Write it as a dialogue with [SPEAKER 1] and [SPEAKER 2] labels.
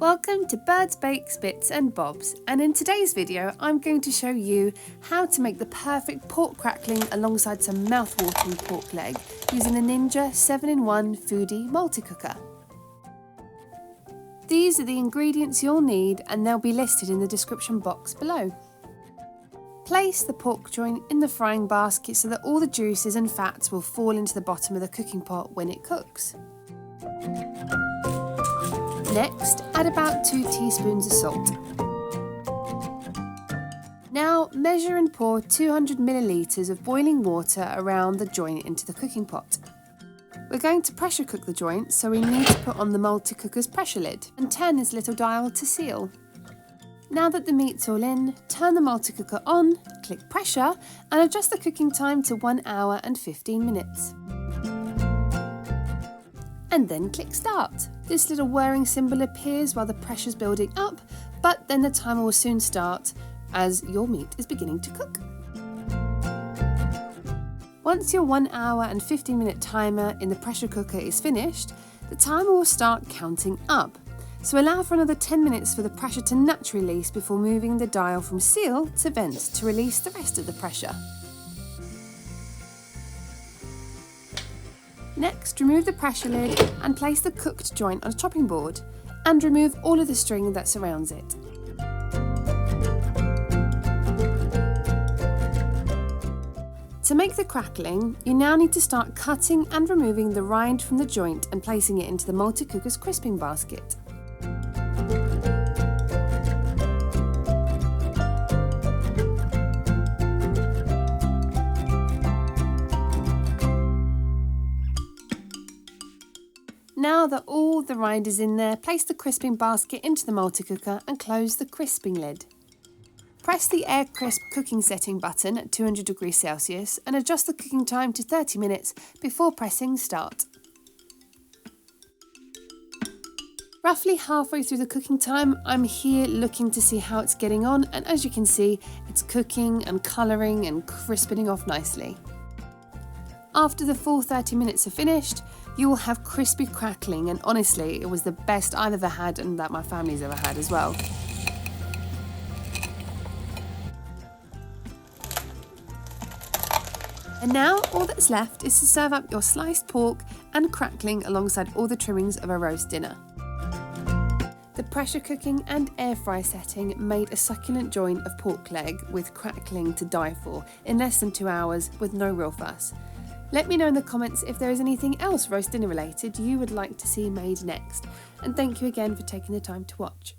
[SPEAKER 1] Welcome to Birds, Bakes, Bits and Bobs, and in today's video I'm going to show you how to make the perfect pork crackling alongside some mouth-watering pork leg using the Ninja 7-in-1 Foodi multi-cooker. These are the ingredients you'll need and they'll be listed in the description box below. Place the pork joint in the frying basket so that all the juices and fats will fall into the bottom of the cooking pot when it cooks. Next, add about 2 teaspoons of salt. Now measure and pour 200 millilitres of boiling water around the joint into the cooking pot. We're going to pressure cook the joint, so we need to put on the multi-cooker's pressure lid and turn this little dial to seal. Now that the meat's all in, turn the multi-cooker on, click pressure and adjust the cooking time to 1 hour and 15 minutes. And then click start. This little whirring symbol appears while the pressure's building up, but then the timer will soon start as your meat is beginning to cook. Once your 1 hour and 15 minute timer in the pressure cooker is finished, the timer will start counting up. So allow for another 10 minutes for the pressure to naturally release before moving the dial from seal to vent to release the rest of the pressure. Next, remove the pressure lid and place the cooked joint on a chopping board and remove all of the string that surrounds it. To make the crackling, you now need to start cutting and removing the rind from the joint and placing it into the multi-cooker's crisping basket. Now that all the rind is in there, place the crisping basket into the multi-cooker and close the crisping lid. Press the Air Crisp cooking setting button at 200 degrees Celsius and adjust the cooking time to 30 minutes before pressing start. Roughly halfway through the cooking time, I'm here looking to see how it's getting on, and as you can see, it's cooking and colouring and crispening off nicely. After the full 30 minutes are finished, you will have crispy crackling, and honestly, it was the best I've ever had and that my family's ever had as well. And now all that's left is to serve up your sliced pork and crackling alongside all the trimmings of a roast dinner. The pressure cooking and air fry setting made a succulent joint of pork leg with crackling to die for in less than 2 hours with no real fuss. Let me know in the comments if there is anything else roast dinner related you would like to see made next, and thank you again for taking the time to watch.